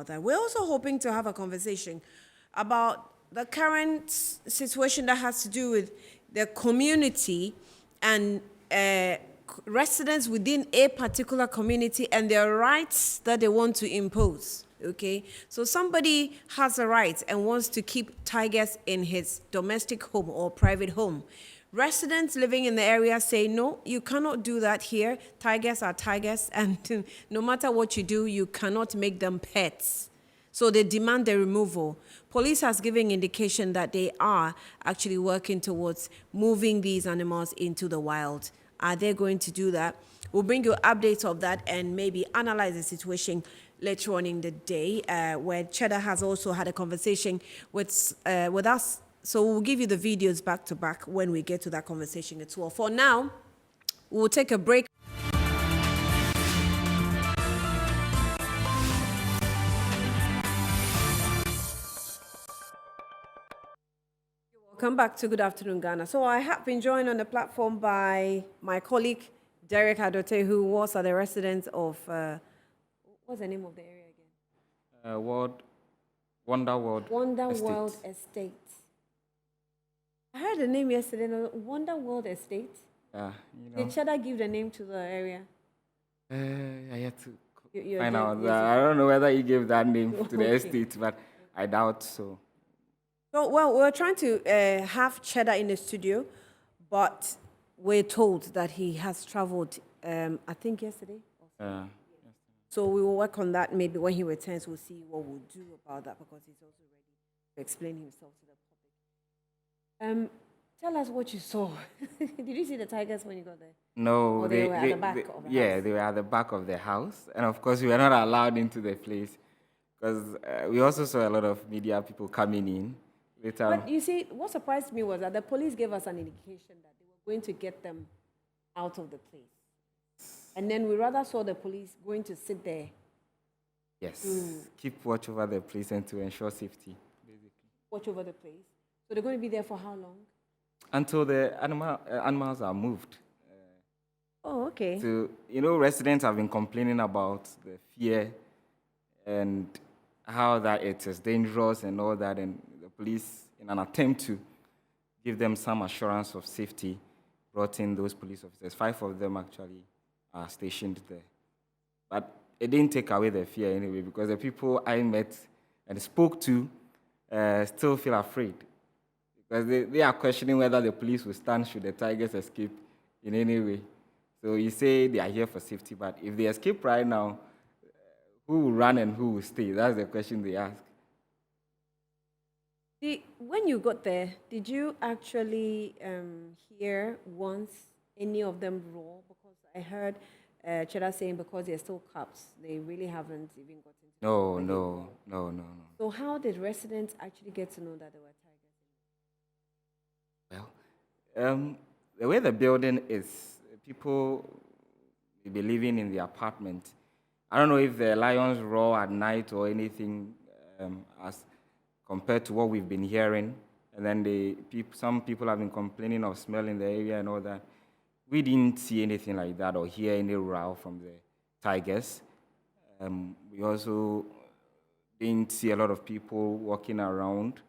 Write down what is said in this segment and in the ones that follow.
that. We're also hoping to have a conversation about the current situation that has to do with the community and residents within a particular community and their rights that they want to impose. Okay, so somebody has a right and wants to keep tigers in his domestic home or private home. Residents living in the area say, no, you cannot do that here. Tigers are tigers, and no matter what you do, you cannot make them pets. So they demand their removal. Police has given indication that they are actually working towards moving these animals into the wild. Are they going to do that? We'll bring you updates of that and maybe analyze the situation later on in the day, where Cheddar has also had a conversation with us. So we'll give you the videos back to back when we get to that conversation as well. For now, we'll take a break. Welcome back to Good Afternoon, Ghana. So I have been joined on the platform by my colleague, Derek Adote, who was at the residence of, what's the name of the area again? Wonder World Estate. I heard the name yesterday, Wonder World Estate. Yeah, Did Cheddar give the name to the area? I had to find out that. I don't know whether he gave that name to the estate, but I doubt so. So, well, we're trying to have Cheddar in the studio, but we're told that he has traveled, I think yesterday. So we will work on that. Maybe when he returns, we'll see what we'll do about that, because he's also ready to explain himself to the public. Tell us what you saw. Did you see the tigers when you got there? No, or they were at the back of the house? Yeah, they were at the back of the house, and of course we were not allowed into the place because we also saw a lot of media people coming in. But you see, what surprised me was that the police gave us an indication that they were going to get them out of the place. And then we rather saw the police going to sit there. Yes, keep watch over the place and to ensure safety, basically. Watch over the place. So they're going to be there for how long? Until the animals are moved. Oh, okay. So, residents have been complaining about the fear and how that it is dangerous and all that, and police, in an attempt to give them some assurance of safety, brought in those police officers. 5 of them actually are stationed there. But it didn't take away the fear anyway, because the people I met and spoke to still feel afraid. Because they are questioning whether the police will stand should the tigers escape in any way. So you say they are here for safety, but if they escape right now, who will run and who will stay? That's the question they ask. When you got there, did you actually hear once any of them roar? Because I heard Cheddar saying because they're still cubs, they really haven't even gotten to No. So how did residents actually get to know that there were tigers? Well, the way the building is, people will be living in the apartment. I don't know if the lions roar at night or anything as compared to what we've been hearing. And then some people have been complaining of smell in the area and all that. We didn't see anything like that or hear any row from the tigers. We also didn't see a lot of people walking around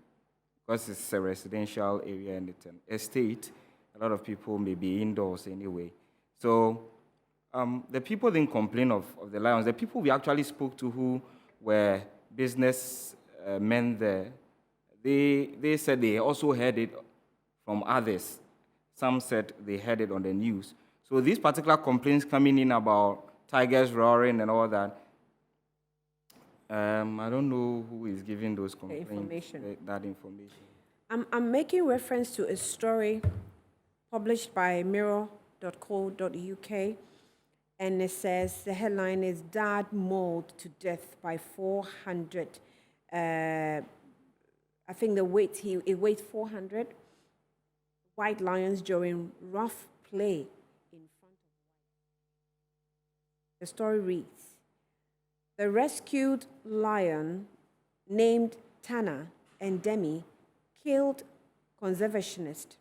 because it's a residential area and it's an estate. A lot of people may be indoors anyway. So the people didn't complain of the lions. The people we actually spoke to who were business men there, they said they also heard it from others. Some said they heard it on the news. So these particular complaints coming in about tigers roaring and all that, I don't know who is giving those complaints, that information. I'm making reference to a story published by mirror.co.uk, and it says, the headline is, Dad Mauled to Death by 400. I think it weighed 400 white lions during rough play in front of the story reads, the rescued lion named Tana and Demi killed conservationist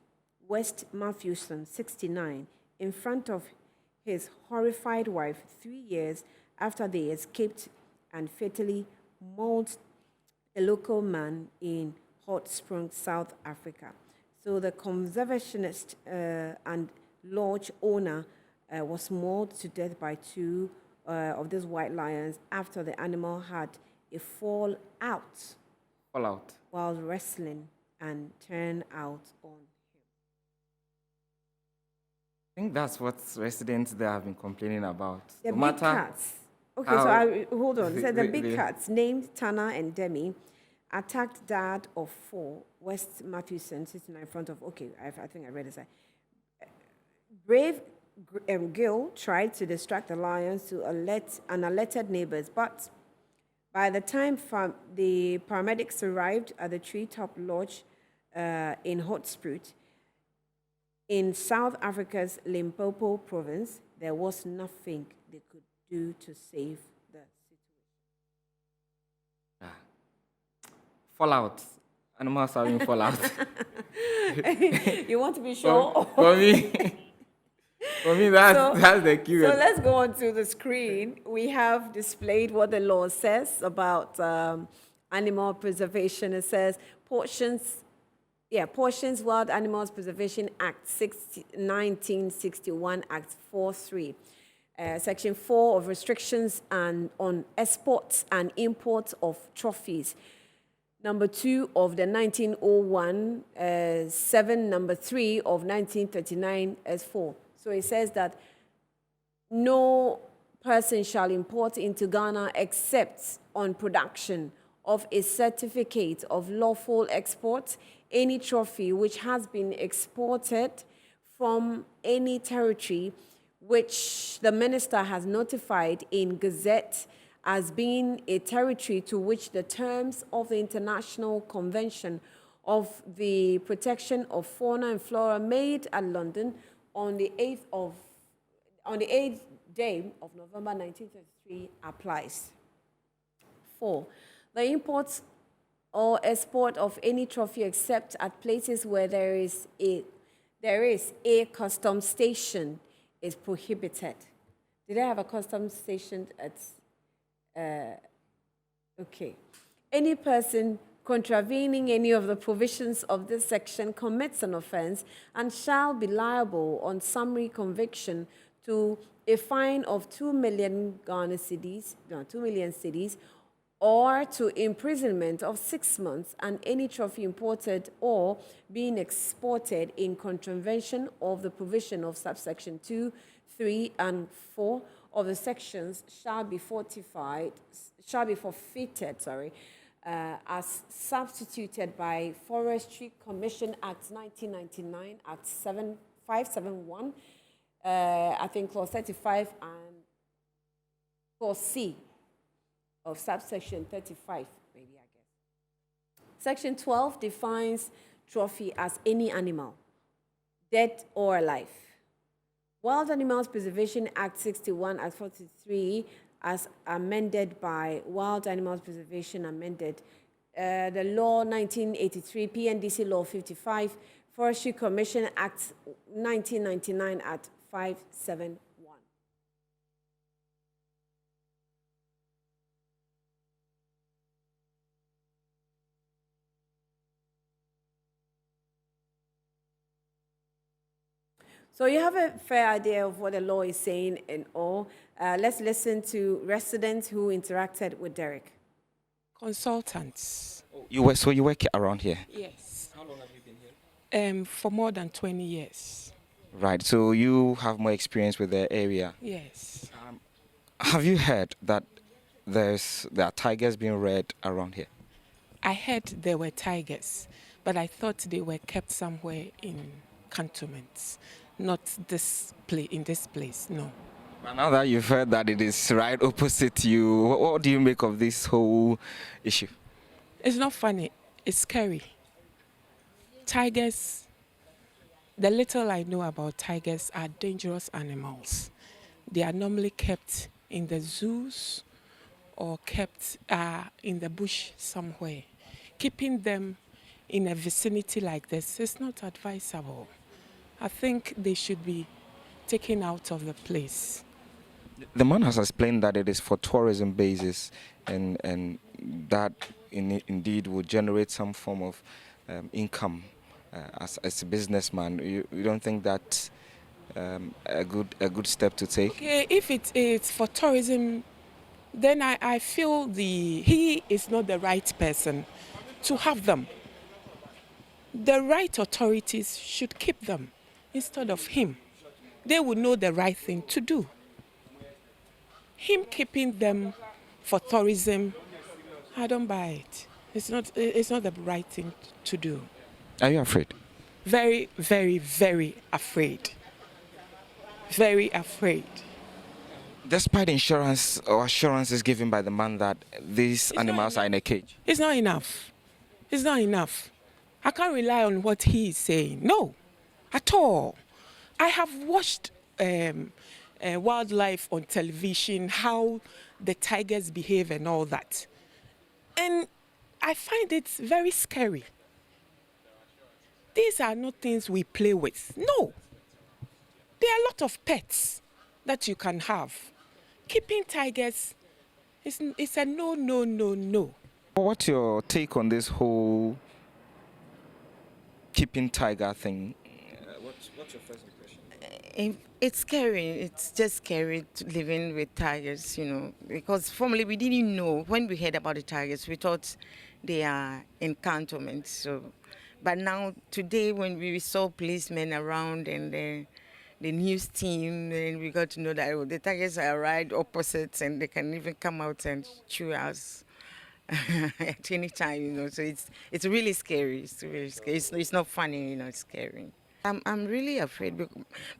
West Matthewson, 69, in front of his horrified wife 3 years after they escaped and fatally mauled a local man in Hot Springs, South Africa. So the conservationist and lodge owner was mauled to death by two of these white lions after the animal had a fall out Fallout. while wrestling and turned out on him. I think that's what residents there have been complaining about. The No big matter cats. Okay, so hold on. It said the big cats named Tana and Demi attacked dad of four, West Matthewson, sitting in front of. Okay, I think I read this. Brave Gill tried to distract the lions to alerted neighbors, but by the time the paramedics arrived at the Treetop Lodge in Hoedspruit, in South Africa's Limpopo province, there was nothing they could do to save the situation. fallout. Animals are in fallout. You want to be sure? For me, that's the key. So let's go on to the screen. We have displayed what the law says about animal preservation. It says Portions Wild Animals Preservation Act 1961, Act 4.3. Section 4 of restrictions on exports and imports of trophies. Number 2 of the 1901, 7, number 3 of 1939 as 4. So it says that no person shall import into Ghana except on production of a certificate of lawful export any trophy which has been exported from any territory which the minister has notified in Gazette as being a territory to which the terms of the International Convention of the Protection of Fauna and Flora made at London on the 8th day of November 1933 applies. 4. The import or export of any trophy except at places where there is a customs station is prohibited. Did I have a customs station at? Okay. Any person contravening any of the provisions of this section commits an offense and shall be liable on summary conviction to a fine of 2 million cedis, or to imprisonment of 6 months, and any trophy imported or being exported in contravention of the provision of subsection 2, 3, and 4 of the sections shall be forfeited, as substituted by Forestry Commission Act 1999, Act 571, I think Clause 35 and Clause C of subsection 35, maybe I guess. Section 12 defines trophy as any animal, dead or alive. Wild Animals Preservation Act 61 Act 43 as amended by Wild Animals Preservation Amended, the Law 1983, PNDC Law 55, Forestry Commission Act 1999 at 571. So you have a fair idea of what the law is saying and all. Let's listen to residents who interacted with Derek. Consultants. You work around here? Yes. How long have you been here? For more than 20 years. Right. So you have more experience with the area. Yes. Have you heard that there are tigers being reared around here? I heard there were tigers, but I thought they were kept somewhere in cantonments, not in this place. No. But now that you've heard that it is right opposite you, what do you make of this whole issue? It's not funny. It's scary. Tigers, the little I know about tigers, are dangerous animals. They are normally kept in the zoos or kept in the bush somewhere. Keeping them in a vicinity like this is not advisable. I think they should be taken out of the place. The man has explained that it is for tourism basis and that indeed will generate some form of income as a businessman. You don't think that's a good step to take? Okay, if it is for tourism, then I feel he is not the right person to have them. The right authorities should keep them instead of him. They would know the right thing to do. Him keeping them for tourism, I don't buy it. It's not the right thing to do. Are you afraid? Very, very, very afraid. Very afraid. Despite insurance or assurances given by the man that these It's animals not are in a cage. It's not enough. It's not enough. I can't rely on what he is saying. No, at all. I have watched wildlife on television, how the tigers behave and all that. And I find it very scary. These are not things we play with. No. There are a lot of pets that you can have. Keeping tigers is a no, no, no, no. What's your take on this whole keeping tiger thing? What's your first impression? It's scary. It's just scary living with tigers, because formerly we didn't know. When we heard about the tigers, we thought they are in cantonments. But now, today, when we saw policemen around and the news team, and we got to know that the tigers are right opposites and they can even come out and chew us at any time, So it's really scary. It's really scary. It's not funny, it's scary. I'm really afraid,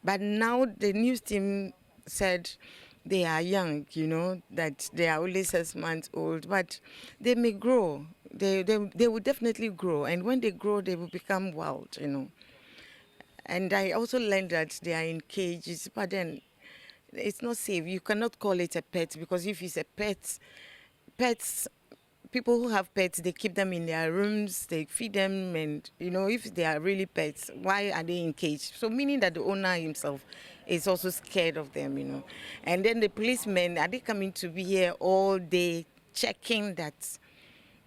but now the news team said they are young, that they are only 6 months old, but they may grow. They will definitely grow, and when they grow, they will become wild, And I also learned that they are in cages, but then it's not safe. You cannot call it a pet, because if it's a pets, people who have pets, they keep them in their rooms, they feed them, and if they are really pets, why are they in cage? So meaning that the owner himself is also scared of them, And then the policemen, are they coming to be here all day checking that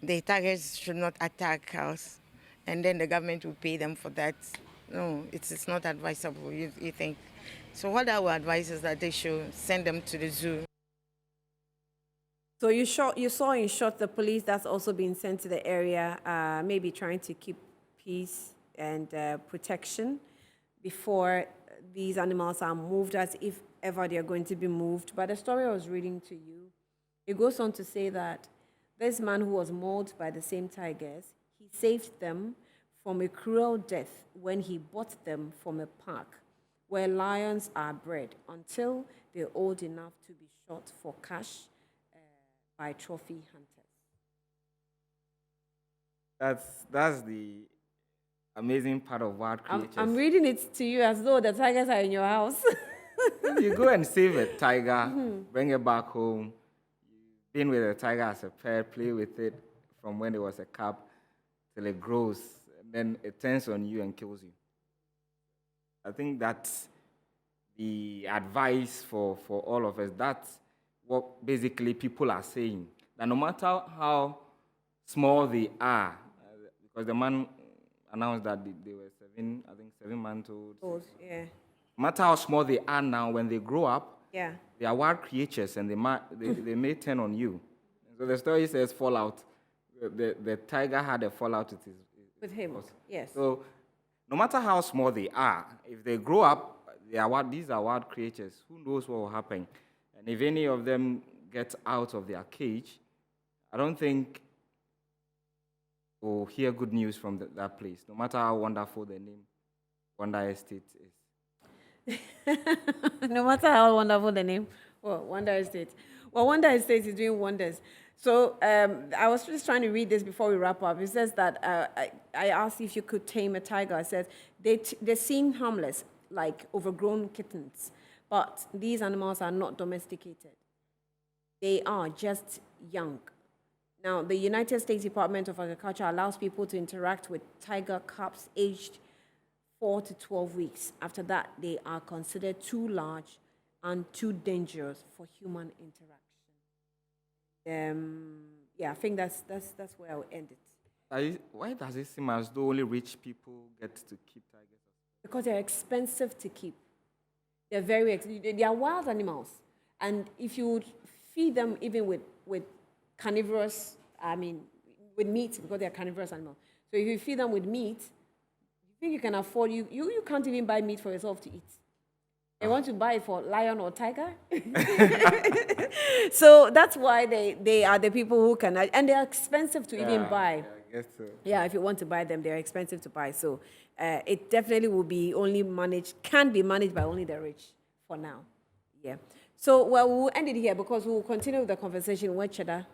the tigers should not attack us, and then the government will pay them for that? No, it's not advisable, you think. So what I would advise is that they should send them to the zoo. So you saw in short the police that's also been sent to the area, maybe trying to keep peace and protection before these animals are moved, as if ever they are going to be moved. But the story I was reading to you, it goes on to say that this man who was mauled by the same tigers, he saved them from a cruel death when he bought them from a park where lions are bred until they're old enough to be shot for cash by trophy hunters. That's the amazing part of wild creatures. I'm reading it to you as though the tigers are in your house. You go and save a tiger, bring it back home. You've been with a tiger as a pet, play with it from when it was a cub till it grows, and then it turns on you and kills you. I think that's the advice for all of us. That's what basically people are saying. That no matter how small they are, because the man announced that they were 7 months old. Yeah. No matter how small they are now, when they grow up, Yeah. they are wild creatures and they may turn on you. So the story says fallout. The tiger had a fallout With him. boss. Yes. So no matter how small they are, if they grow up, these are wild creatures. Who knows what will happen? And if any of them get out of their cage, I don't think we'll hear good news from that place, no matter how wonderful the name Wonder Estate is. No matter how wonderful the name, Wonder Estate. Well, Wonder Estate is doing wonders. So I was just trying to read this before we wrap up. It says that I asked if you could tame a tiger. I said they seem harmless, like overgrown kittens, but these animals are not domesticated. They are just young. Now, the United States Department of Agriculture allows people to interact with tiger cubs aged 4 to 12 weeks. After that, they are considered too large and too dangerous for human interaction. yeah, I think that's where I'll end it. Why does it seem as though only rich people get to keep tigers? Because they're expensive to keep. They're very they are wild animals, and if you would feed them even with carnivorous, I mean, with meat, because they're carnivorous animals. So if you feed them with meat, you think you can afford you can't even buy meat for yourself to eat. They want to buy it for lion or tiger. So that's why they are the people who can, and they're expensive to even buy. Yeah, I guess so. Yeah, if you want to buy them, they're expensive to buy. So it definitely will be can be managed by only the rich for now. Yeah. So, well, we'll end it here because we'll continue with the conversation when Cheddar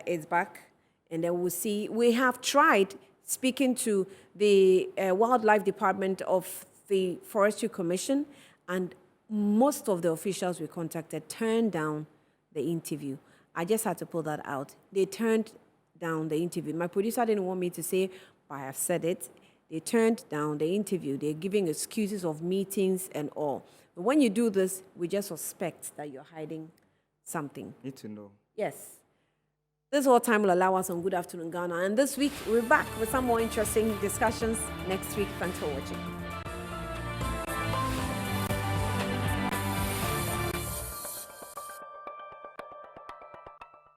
is back. And then we'll see. We have tried speaking to the Wildlife Department of the Forestry Commission, and most of the officials we contacted turned down the interview. I just had to pull that out. They turned down the interview. My producer didn't want me to say, but I have said it. They turned down the interview. They're giving excuses of meetings and all. But when you do this, we just suspect that you're hiding something. Need to know. Yes. This is what time will allow us on Good Afternoon Ghana. And this week, we're back with some more interesting discussions next week. Thanks for watching.